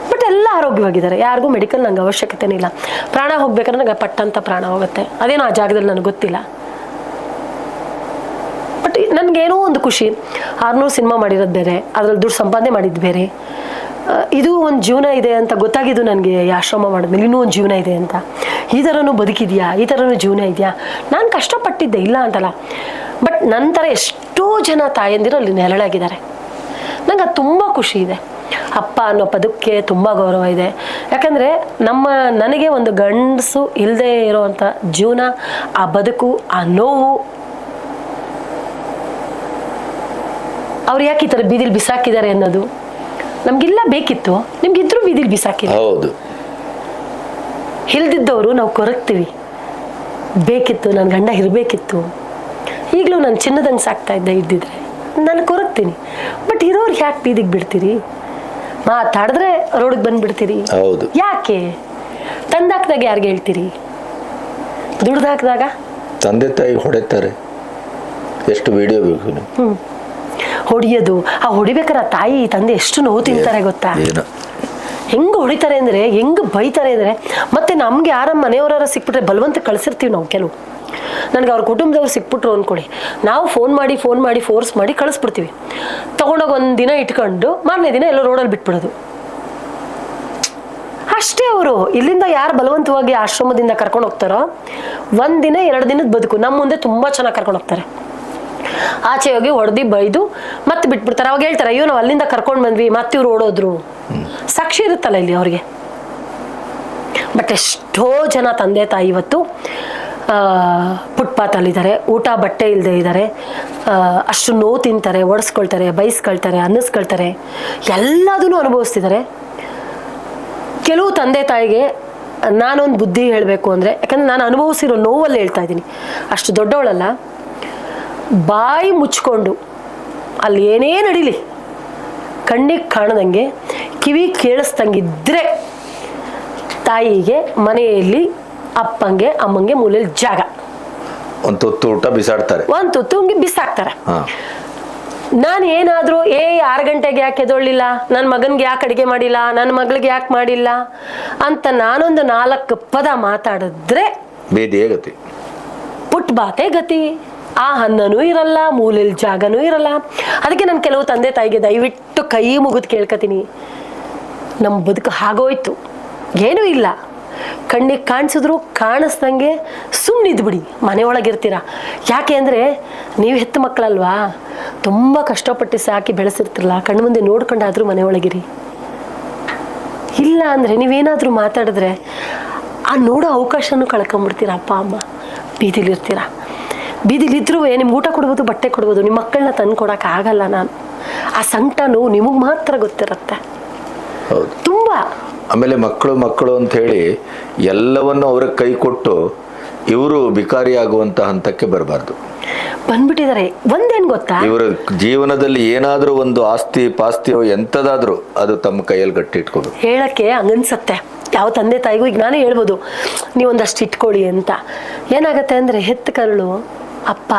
A: ಬಟ್ ಎಲ್ಲ ಆರೋಗ್ಯವಾಗಿದ್ದಾರೆ, ಯಾರಿಗೂ ಮೆಡಿಕಲ್ ನಂಗೆ ಅವಶ್ಯಕತೆನೇ ಇಲ್ಲ. ಪ್ರಾಣ ಹೋಗ್ಬೇಕಾದ್ರೆ ನಂಗೆ ಪಟ್ಟಂತ ಪ್ರಾಣ ಹೋಗುತ್ತೆ, ಅದೇನೋ ಆ ಜಾಗದಲ್ಲಿ ನನಗೆ ಗೊತ್ತಿಲ್ಲ. ಬಟ್ ನನಗೇನೋ ಒಂದು ಖುಷಿ, 600 ಸಿನಿಮಾ ಮಾಡಿರೋದು ಬೇರೆ, ಅದ್ರಲ್ಲಿ ದುಡ್ಡು ಸಂಪಾದನೆ ಮಾಡಿದ್ದು ಬೇರೆ, ಇದು ಒಂದು ಜೀವನ ಇದೆ ಅಂತ ಗೊತ್ತಾಗಿದ್ದು ನನಗೆ ಈ ಆಶ್ರಮ ಮಾಡಿದ್ಮೇಲೆ. ಇನ್ನೂ ಒಂದು ಜೀವನ ಇದೆ ಅಂತ, ಈ ಥರನೂ ಬದುಕಿದೆಯಾ, ಈ ಥರನೂ ಜೀವನ ಇದೆಯಾ. ನಾನು ಕಷ್ಟಪಟ್ಟಿದ್ದೆ ಇಲ್ಲ ಅಂತಲ್ಲ, ಬಟ್ ನಂತರ ಎಷ್ಟೋ ಜನ ತಾಯಂದಿರು ಅಲ್ಲಿ ನೆರಳಾಗಿದ್ದಾರೆ. ನಂಗೆ ಅದು ತುಂಬ ಖುಷಿ ಇದೆ. ಅಪ್ಪ ಅನ್ನೋ ಪದಕ್ಕೆ ತುಂಬ ಗೌರವ ಇದೆ. ಯಾಕಂದರೆ ನನಗೆ ಒಂದು ಗಂಡಸು ಇಲ್ಲದೆ ಇರೋವಂಥ ಜೀವನ, ಆ ಬದುಕು, ಆ ನೋವು, ಅವ್ರು ಯಾಕೆ ಈ ಥರ ಬೀದಿಲಿ ಬಿಸಾಕಿದ್ದಾರೆ ಅನ್ನೋದು ನಮಗೆಲ್ಲ ಬೇಕಿತ್ತು. ನಿಮ್ಗಿದ್ರು ಬೀದಿಲಿ ಬಿಸಾಕಿದ್ದಾರೆ.
B: ಹೌದು,
A: ಇಲ್ದಿದ್ದವರು ನಾವು ಕೊರಗ್ತೀವಿ. ಬೇಕಿತ್ತು, ನನ್ನ ಗಂಡ ಇರಬೇಕಿತ್ತು, ಈಗಲೂ ನಾನು ಚಿನ್ನದಂಗೆ ಸಾಕ್ತಾ ಇದ್ದಿದ್ರೆ ನಾನು ಕೊರಗ್ತೀನಿ. ಬಟ್ ಇರೋರು ಯಾಕೆ ಬೀದಿಗೆ ಬಿಡ್ತೀರಿ? ಮಾತಾಡಿದ್ರೆ ರೋಡಿಗೆ ಬಂದ್ಬಿಡ್ತೀರಿ.
B: ಹೌದು,
A: ಯಾಕೆ? ತಂದಾಕ್ದಾಗ ಯಾರಿಗೆ ಹೇಳ್ತೀರಿ? ದುಡ್ದಾಕ್ದಾಗ
B: ತಂದೆ ತಾಯಿ ಹೊಡೆತಾರೆ. ಎಷ್ಟು ವಿಡಿಯೋ ಬೇಕು
A: ಹೊಡಿಯೋದು. ಆ ಹೊಡಿಬೇಕಾರೆ ಆ ತಾಯಿ ತಂದೆ ಎಷ್ಟು ನೋವು ತಿಂತಾರೆ ಗೊತ್ತಾ? ಹೆಂಗೆ ಹೊಡಿತಾರೆ ಅಂದರೆ, ಹೆಂಗೆ ಬೈತಾರೆ ಅಂದರೆ, ಮತ್ತೆ ನಮ್ಗೆ ಯಾರ ಮನೆಯವರ ಸಿಕ್ಬಿಟ್ರೆ ಬಲವಂತ ಕಳಿಸಿರ್ತೀವಿ ನಾವು. ಕೆಲವು ನನಗೆ ಅವ್ರ ಕುಟುಂಬದವ್ರು ಸಿಕ್ಬಿಟ್ರು ಅಂದ್ಕೊಳ್ಳಿ, ನಾವು ಫೋನ್ ಮಾಡಿ ಫೋರ್ಸ್ ಮಾಡಿ ಕಳಿಸ್ಬಿಡ್ತೀವಿ. ತೊಗೊಂಡೋಗಿ ಒಂದು ದಿನ ಇಟ್ಕೊಂಡು ಮಾರನೇ ದಿನ ಎಲ್ಲೋ ರೋಡಲ್ಲಿ ಬಿಟ್ಬಿಡೋದು ಅಷ್ಟೇ. ಅವರು ಇಲ್ಲಿಂದ ಯಾರು ಬಲವಂತವಾಗಿ ಆಶ್ರಮದಿಂದ ಕರ್ಕೊಂಡು ಹೋಗ್ತಾರೋ, 1 ದಿನ 2 ದಿನದ ಬದುಕು ನಮ್ಮ ಮುಂದೆ ತುಂಬ ಚೆನ್ನಾಗಿ ಕರ್ಕೊಂಡು ಹೋಗ್ತಾರೆ. ಆಚೆ ಹೋಗಿ ಹೊಡೆದು ಬೈದು ಮತ್ತೆ ಬಿಟ್ಬಿಡ್ತಾರೆ. ಅವಾಗ ಹೇಳ್ತಾರೆ, ಅಯ್ಯೋ ನಾವು ಅಲ್ಲಿಂದ ಕರ್ಕೊಂಡು ಬಂದ್ವಿ, ಮತ್ತೆ ಇವ್ರು ಓಡೋದ್ರು. ಸಾಕ್ಷಿ ಇರುತ್ತಲ್ಲ ಇಲ್ಲಿ ಅವ್ರಿಗೆ. ಬಟ್ ಎಷ್ಟೋ ಜನ ತಂದೆ ತಾಯಿ ಇವತ್ತು ಫುಟ್ಪಾತಲ್ಲಿದ್ದಾರೆ, ಊಟ ಬಟ್ಟೆ ಇಲ್ಲದೆ ಇದ್ದಾರೆ, ಅಷ್ಟು ನೋವು ತಿಂತಾರೆ, ಒಡಿಸ್ಕೊಳ್ತಾರೆ, ಬೈಸ್ಕೊಳ್ತಾರೆ, ಅನ್ನಿಸ್ಕೊಳ್ತಾರೆ, ಎಲ್ಲದನ್ನು ಅನುಭವಿಸ್ತಿದ್ದಾರೆ. ಕೆಲವು ತಂದೆ ತಾಯಿಗೆ ನಾನೊಂದು ಬುದ್ಧಿ ಹೇಳಬೇಕು ಅಂದರೆ, ಯಾಕಂದರೆ ನಾನು ಅನುಭವಿಸಿರೋ ನೋವಲ್ಲಿ ಹೇಳ್ತಾ ಇದ್ದೀನಿ, ಅಷ್ಟು ದೊಡ್ಡವಳಲ್ಲ. ಬಾಯಿ ಮುಚ್ಕೊಂಡು ಅಲ್ಲಿ ಏನೇ ನಡೀಲಿ ಕಣ್ಣಿಗೆ ಕಾಣದಂಗೆ ಕಿವಿ ಕೇಳಿಸ್ದಂಗಿದ್ರೆ ತಾಯಿಗೆ ಮನೆಯಲ್ಲಿ ಅಪ್ಪಂಗೆ ಅಮ್ಮಂಗೆ ಮೂಲೆಯಲ್ಲಿ ಜಾಗ,
B: ಒಂದು ತುತ್ತು ಊಟ ಬಿಸಾಡ್ತಾರೆ,
A: ಒಂದು ತುತ್ತು ಬಿಸಾಕ್ತಾರೆ. ನಾನು ಏನಾದರೂ 6 ಗಂಟೆಗೆ ಯಾಕೆ ಎದೊಳ್ಳಿಲ್ಲ, ನನ್ನ ಮಗನಿಗೆ ಯಾಕೆ ಅಡುಗೆ ಮಾಡಿಲ್ಲ, ನನ್ನ ಮಗಳಿಗೆ ಯಾಕೆ ಮಾಡಿಲ್ಲ ಅಂತ ನಾನೊಂದು 4 ಪದ ಮಾತಾಡಿದ್ರೆ
B: ಬೇದಿಯೇ ಗತಿ,
A: ಪುಟ್ಬಾತೆ ಗತಿ. ಆ ಅನ್ನನೂ ಇರಲ್ಲ, ಮೂಲೆಯಲ್ಲಿ ಜಾಗನೂ ಇರಲ್ಲ. ಅದಕ್ಕೆ ನಾನು ಕೆಲವು ತಂದೆ ತಾಯಿಗೆ ದಯವಿಟ್ಟು ಕೈ ಮುಗಿದು ಕೇಳ್ಕೊತೀನಿ, ನಮ್ಮ ಬದುಕು ಹಾಗೋಯ್ತು, ಏನೂ ಇಲ್ಲ, ಕಣ್ಣಿಗೆ ಕಾಣಿಸಿದ್ರು ಕಾಣಿಸ್ದಂಗೆ ಸುಮ್ಮನಿದ್ಬಿಡಿ, ಮನೆಯೊಳಗಿರ್ತೀರ. ಯಾಕೆ ಅಂದರೆ ನೀವು ಹೆತ್ತ ಮಕ್ಕಳಲ್ವಾ, ತುಂಬ ಕಷ್ಟಪಟ್ಟು ಸಾಕಿ ಬೆಳೆಸಿರ್ತಿರಲ್ಲ, ಕಣ್ಣು ಮುಂದೆ ನೋಡ್ಕೊಂಡಾದ್ರೂ ಮನೆಯೊಳಗಿರಿ. ಇಲ್ಲ ಅಂದರೆ ನೀವೇನಾದರೂ ಮಾತಾಡಿದ್ರೆ ಆ ನೋಡೋ ಅವಕಾಶನೂ ಕಳ್ಕೊಂಬಿಡ್ತೀರ. ಅಪ್ಪ ಅಮ್ಮ ಬೀದಿಲಿರ್ತೀರ. ಬೀದಿಲಿದ್ರೂ ನಿಮ್ಗೆ ಊಟ ಕೊಡ್ಬೋದು, ಬಟ್ಟೆ ಕೊಡ್ಬೋದು, ನಿಮ್ಮ ಮಕ್ಕಳನ್ನ ತಂದು ಕೊಡೋಕ್ಕಾಗಲ್ಲ. ನಾನು ಆ ಸಂಕಟನೂ ನಿಮಗೆ ಮಾತ್ರ ಗೊತ್ತಿರುತ್ತೆ ತುಂಬ.
B: ಆಮೇಲೆ ಮಕ್ಕಳು ಅಂತ ಹೇಳಿ ಎಲ್ಲವನ್ನು ಅವ್ರಿಗೆ ಕೈ ಕೊಟ್ಟು ಇವರು ಬಿಕಾರಿ ಆಗುವಂತ ಹಂತಕ್ಕೆ ಬರಬಾರ್ದು.
A: ಬಂದ್ಬಿಟ್ಟಿದ್ದಾರೆ. ಒಂದೇನು ಗೊತ್ತಾ,
B: ಇವರ ಜೀವನದಲ್ಲಿ ಏನಾದರೂ ಒಂದು ಆಸ್ತಿ ಪಾಸ್ತಿಯೋ ಎಂಥದಾದ್ರೂ ಅದು ತಮ್ಮ ಕೈಯಲ್ಲಿ ಗಟ್ಟಿ ಇಟ್ಕೋಬೇಕು.
A: ಹೇಳಕ್ಕೆ ಹಂಗನ್ಸತ್ತೆ ಯಾವ ತಂದೆ ತಾಯಿಗೂ. ಈಗ ನಾನೇ ಹೇಳ್ಬೋದು, ನೀವೊಂದಷ್ಟು ಇಟ್ಕೊಳ್ಳಿ ಅಂತ. ಏನಾಗತ್ತೆ ಅಂದರೆ ಹೆತ್ತ ಕರುಳು, ಅಪ್ಪ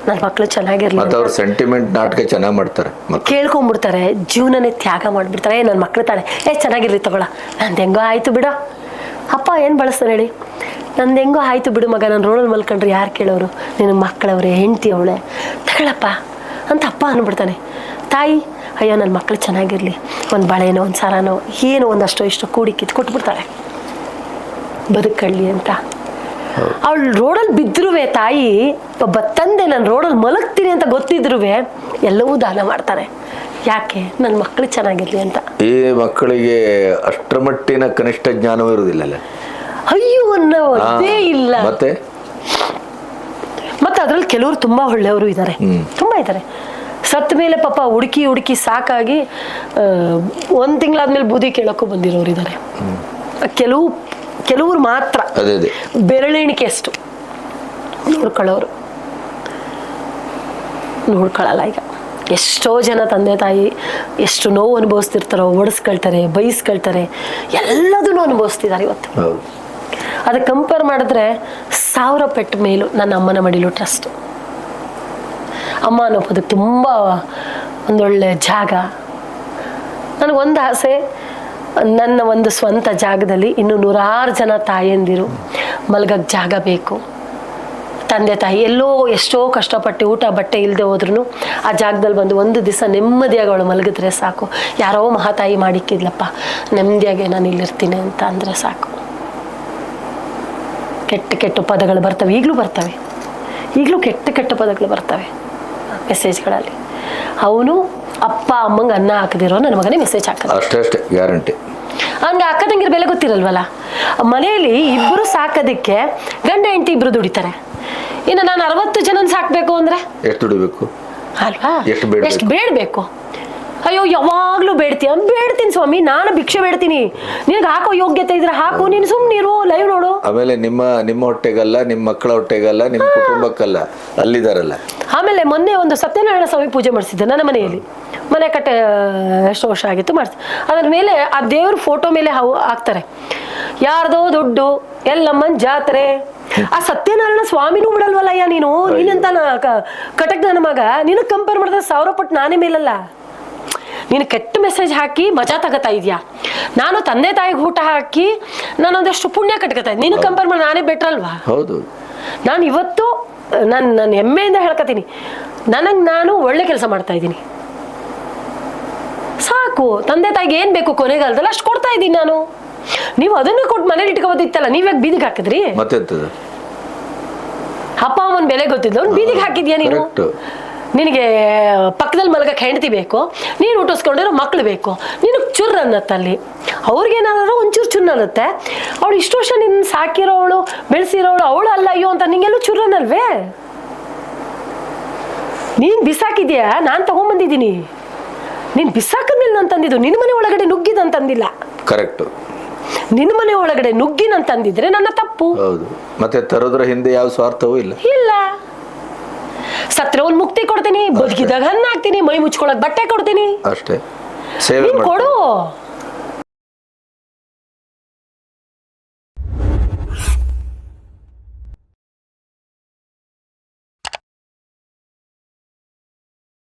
A: ನನ್ನ ಮಕ್ಕಳು ಚೆನ್ನಾಗಿರ್ಲಿ,
B: ಮತ್ತೆ ಅವ್ರ ಸೆಂಟಿಮೆಂಟ್ ನಾಟಕ ಚೆನ್ನಾಗಿ ಮಾಡ್ತಾರೆ,
A: ಕೇಳ್ಕೊಂಡ್ಬಿಡ್ತಾರೆ, ಜೀವನನೇ ತ್ಯಾಗ ಮಾಡಿಬಿಡ್ತಾರೆ. ನನ್ನ ಮಕ್ಳು ತಾಳೆ ಚೆನ್ನಾಗಿರ್ಲಿ ತಗೊಳ, ನಂದು ಹೆಂಗೋ ಆಯಿತು ಬಿಡು. ಅಪ್ಪ ಏನು ಬಳಸ್ತಾನೆ ಹೇಳಿ, ನಂದು ಹೆಂಗೋ ಆಯಿತು ಬಿಡು ಮಗ, ನಾನು ರೋಡಲ್ಲಿ ಮಲ್ಕೊಂಡ್ರೆ ಯಾರು ಕೇಳೋರು, ನಿನಗೆ ಮಕ್ಕಳವ್ರೆ, ಹೆಂಡ್ತಿ ಅವಳೆ, ತಗೊಳಪ್ಪ ಅಂತ ಅಪ್ಪ ಅಂದ್ಬಿಡ್ತಾನೆ. ತಾಯಿ, ಅಯ್ಯೋ ನನ್ನ ಮಕ್ಕಳು ಚೆನ್ನಾಗಿರಲಿ, ಒಂದು ಬಳೆನೋ ಒಂದು ಸರನೋ ಏನೋ ಒಂದಷ್ಟೋ ಇಷ್ಟೋ ಕೂಡಿ ಕಿತ್ತು ಕೊಟ್ಬಿಡ್ತಾಳೆ ಬದುಕಳ್ಳಿ ಅಂತ. ಅವಳು ರೋಡಲ್ಲಿ ಬಿದ್ದರೂ ತಾಯಿ, ಒಬ್ಬ ತಂದೆ ನಾನು ರೋಡಲ್ಲಿ ಮಲಗ್ತೀನಿ ಅಂತ ಗೊತ್ತಿದ್ರೂ ಎಲ್ಲವೂ ದಾನ ಮಾಡ್ತಾರೆ. ಯಾಕೆ? ನನ್ನ ಮಕ್ಕಳು ಚೆನ್ನಾಗಿರ್ಲಿ ಅಂತ.
B: ಈ ಮಕ್ಕಳಿಗೆ ಅಷ್ಟರ ಮಟ್ಟಿನ ಕನಿಷ್ಠ ಜ್ಞಾನವೂ ಇರುವುದಿಲ್ಲ.
A: ಅಯ್ಯೋ ಅನ್ನೋದೇ ಇಲ್ಲ.
B: ಮತ್ತೆ
A: ಅದ್ರಲ್ಲಿ ಕೆಲವರು ತುಂಬಾ ಒಳ್ಳೆಯವರು ಇದ್ದಾರೆ, ತುಂಬಾ ಇದ್ದಾರೆ. ಸತ್ತ ಮೇಲೆ ಪಾಪ ಹುಡುಕಿ ಸಾಕಾಗಿ 1 ತಿಂಗಳಾದ್ಮೇಲೆ ಬೂದಿ ಕೇಳಕ್ಕೂ ಬಂದಿರೋರು ಇದ್ದಾರೆ. ಕೆಲವರು ಮಾತ್ರ ಬೆರಳೆಣಿಕೆ ಅಷ್ಟು ನೋಡ್ಕೊಳ್ಳೋರು, ನೋಡ್ಕೊಳ್ಳಲ್ಲ. ಈಗ ಎಷ್ಟೋ ಜನ ತಂದೆ ತಾಯಿ ಎಷ್ಟು ನೋವು ಅನುಭವಿಸ್ತಿರ್ತಾರೋ, ಒಡಿಸ್ಕೊಳ್ತಾರೆ, ಬೈಸ್ಕೊಳ್ತಾರೆ, ಎಲ್ಲದನ್ನೂ ಅನುಭವಿಸ್ತಿದ್ದಾರೆ ಇವತ್ತು.
B: ಹೌದು.
A: ಅದಕ್ಕೆ ಕಂಪೇರ್ ಮಾಡಿದ್ರೆ 1000 ಪೆಟ್ಟು ಮೇಲೂ ನನ್ನ ಅಮ್ಮನ ಮಡಿಲು ಟ್ರಸ್ಟ್. ಅಮ್ಮ ಅನ್ನೋ ಪದಕ್ಕೆ ತುಂಬ ಒಂದೊಳ್ಳೆ ಜಾಗ. ನನಗೊಂದು ಆಸೆ, ನನ್ನ ಒಂದು ಸ್ವಂತ ಜಾಗದಲ್ಲಿ ಇನ್ನು 100 ಜನ ತಾಯಂದಿರು ಮಲ್ಗಕ್ಕೆ ಜಾಗ ಬೇಕು. ತಂದೆ ತಾಯಿ ಎಲ್ಲೋ ಎಷ್ಟೋ ಕಷ್ಟಪಟ್ಟು ಊಟ ಬಟ್ಟೆ ಇಲ್ಲದೆ ಹೋದ್ರೂ ಆ ಜಾಗದಲ್ಲಿ ಬಂದು ಒಂದು ದಿವಸ ನೆಮ್ಮದಿಯಾಗಿ ಅವಳು ಮಲಗಿದ್ರೆ ಸಾಕು. ಯಾರೋ ಮಹಾತಾಯಿ ಮಾಡಿಕ್ಕಿದ್ಲಪ್ಪ, ನೆಮ್ಮದಿಯಾಗಿ ನಾನು ಇಲ್ಲಿರ್ತೀನಿ ಅಂತ ಅಂದರೆ ಸಾಕು. ಕೆಟ್ಟ ಕೆಟ್ಟ ಪದಗಳು ಬರ್ತವೆ, ಈಗಲೂ ಕೆಟ್ಟ ಪದಗಳು ಬರ್ತವೆ ಮೆಸೇಜ್ಗಳಲ್ಲಿ. ಅವನು ಅಪ್ಪ ಅಮ್ಮಂಗೆ ಅನ್ನ ಹಾಕದಿರೋ ನನ್ನ ಮಗನೇ ಮೆಸೇಜ್ ಹಾಕೋದು,
B: ಅಷ್ಟೇ ಗ್ಯಾರಂಟಿ.
A: ಹಂಗೆ ಅಕ್ಕದಂಗಿರ ಬೆಲೆ ಗೊತ್ತಿರಲ್ವಲ್ಲ. ಮನೆಯಲ್ಲಿ ಇಬ್ಬರು ಸಾಕೋದಕ್ಕೆ ಗಂಡ ಹೆಂಡತಿ ಇಬ್ರು ದುಡಿತಾರೆ. ಇನ್ನು ನಾನು 60 ಜನನ ಸಾಕಬೇಕು ಅಂದ್ರೆ
B: ಎಷ್ಟು ದುಡಿಬೇಕು
A: ಅಲ್ವಾ?
B: ಎಷ್ಟು
A: ಬೇಡಬೇಕು? ಅಯ್ಯೋ ಯಾವಾಗ್ಲೂ ಬೇಡ್ತೀನಿ ಸ್ವಾಮಿ, ನಾನು ಭಿಕ್ಷೆ ಬೇಡ್ತೀನಿ, ನಿನಗೆ ಹಾಕೋ ಯೋಗ್ಯತೆ ಇದ್ರೆ ಹಾಕು, ನೀನು ಸುಮ್ಮನಿರು, ಲೈವ್ ನೋಡು.
B: ಆಮೇಲೆ ನಿಮ್ಮ ಹೊಟ್ಟೆಗಲ್ಲ, ನಿಮ್ಮ ಮಕ್ಕಳ ಹೊಟ್ಟೆಗಲ್ಲ, ನಿಮ್ಮ ಕುಟುಂಬಕ್ಕಲ್ಲ, ಅಲ್ಲಿದಾರಲ್ಲ.
A: ಆಮೇಲೆ ಮೊನ್ನೆ ಒಂದು ಸತ್ಯನಾರಾಯಣ ಸ್ವಾಮಿ ಪೂಜೆ ಮಾಡಿಸಿದ್ದೆ ನನ್ನ ಮನೆಯಲ್ಲಿ. ಮನೆ ಕಟ್ಟೆ ಎಷ್ಟು ವರ್ಷ ಆಗಿತ್ತು ಮಾಡಿಸಿ. ಅದ್ರ ಮೇಲೆ ಆ ದೇವ್ರ ಫೋಟೋ ಮೇಲೆ ಹಾಕ್ತಾರೆ, ಯಾರ್ದೋ ದುಡ್ಡು ಎಲ್ಲಮ್ಮನ್ ಜಾತ್ರೆ. ಆ ಸತ್ಯನಾರಾಯಣ ಸ್ವಾಮಿನೂ ಬಿಡಲ್ವಲ್ಲಯ್ಯ ನೀನಂತ ಕಟಕ್ ನನ್ನ ಮಗ. ನಿನಗೆ ಕಂಪೇರ್ ಮಾಡಿದ್ರೆ 1000 ಪಟ್ಟು ನಾನೇ ಮೇಲಲ್ಲ. ನೀನು ಕೆಟ್ಟ ಮೆಸೇಜ್ ಹಾಕಿ ಮಜಾ ತಗೋತಾ ಇದೆಯಾ, ನಾನು ತಂದೆ ತಾಯಿಗೆ ಊಟ ಹಾಕಿ ನಾನೊಂದಷ್ಟು ಪುಣ್ಯ ಕಟ್ಕೋತಾ ಇದ್ದೆ. ನಿನಗೆ ಕಂಪೇರ್ ಮಾಡಿ ನಾನೇ ಬೆಟ್ರ್ ಅಲ್ವಾ?
B: ಹೌದು.
A: ನಾನು ಇವತ್ತು ನಾನು ಹೆಮ್ಮೆಯಿಂದ ಹೇಳ್ಕೊತೀನಿ, ನಾನು ಒಳ್ಳೆ ಕೆಲಸ ಮಾಡ್ತಾ ಇದ್ದೀನಿ ಸಾಕು. ತಂದೆ ತಾಯಿಗೆ ಏನು ಬೇಕು ಕೊನೆಗಾಲದಲ್ಲಿ ಅಷ್ಟು ಕೊಡ್ತಾ ಇದ್ದೀನಿ ನಾನು. ನೀವು ಅದನ್ನು ಕೊಟ್ಟು ಮನೇಲಿ ಇಟ್ಕೋಬೋದಿತ್ತಲ್ಲ, ನೀವ್ಯಾಕೆ ಬೀದಿಗೆ ಹಾಕಿದ್ರಿ?
B: ಮತ್ತೆಂತದ
A: ಅಪ್ಪ ಅಮ್ಮನ ಬೆಲೆ ಗೊತ್ತಿದ್ದ ಅವ್ನು ಬೀದಿಗೆ ಹಾಕಿದ್ಯಾ ನೀನು? ನಿನಗೆ ಪಕ್ಕದಲ್ಲಿ ಮಲಗಕ್ಕೆ ಹೆಂಡತಿ ಬೇಕು, ನೀನು ಊಟಿಸ್ಕೊಂಡಿರೋ ಮಕ್ಳು ಬೇಕು, ನಿನಗೆ ಚುರ್ ಅನ್ನತ್ತಲ್ಲಿ. ಅವ್ರಿಗೇನಾದ್ರು ಒಂಚೂರು ಚುರ್ ಅನ್ನತ್ತೆ. ಅವಳು ಇಷ್ಟು ವರ್ಷ ನಿನ್ನ ಸಾಕಿರೋವಳು ಬೆಳೆಸಿರೋವಳು ಅವಳು ಅಲ್ಲ ಅಯ್ಯೋ ಅಂತ ನಿಂಗೆಲ್ಲೂ ಚುರ್ ಅನ್ನಲ್ವೇ? ನೀನು ಬಿಸಾಕಿದ್ಯಾ, ನಾನು ತಗೊಂಬಂದಿದ್ದೀನಿ. ನೀನು ಬಿಸಾಕದ್ಮೇಲೆ ನಾನು ತಂದಿದ್ದು, ನಿನ್ನ ಮನೆ ಒಳಗಡೆ ನುಗ್ಗಿದಂತಂದಿಲ್ಲ.
B: ಕರೆಕ್ಟ್.
A: ನಿನ್ನ ಮನೆ ಒಳಗಡೆ ನುಗ್ಗಿನಂತಂದಿದ್ರೆ ನನ್ನ ತಪ್ಪು.
B: ಹೌದು. ಮತ್ತೆ ತರೋದ್ರ ಹಿಂದೆ ಯಾವ ಸ್ವಾರ್ಥವೂ ಇಲ್ಲ.
A: ಸತ್ರೆ ಒಂದು ಮುಕ್ತಿ ಕೊಡ್ತೀನಿ, ಬದುಕಿದಾಗ ಹಣ್ಣು ಹಾಕ್ತೀನಿ, ಮೈ ಮುಚ್ಕೊಳಕ್ ಬಟ್ಟೆ ಕೊಡ್ತೀನಿ
B: ಅಷ್ಟೇ. ಸೇವೆ
A: ಕೊಡು.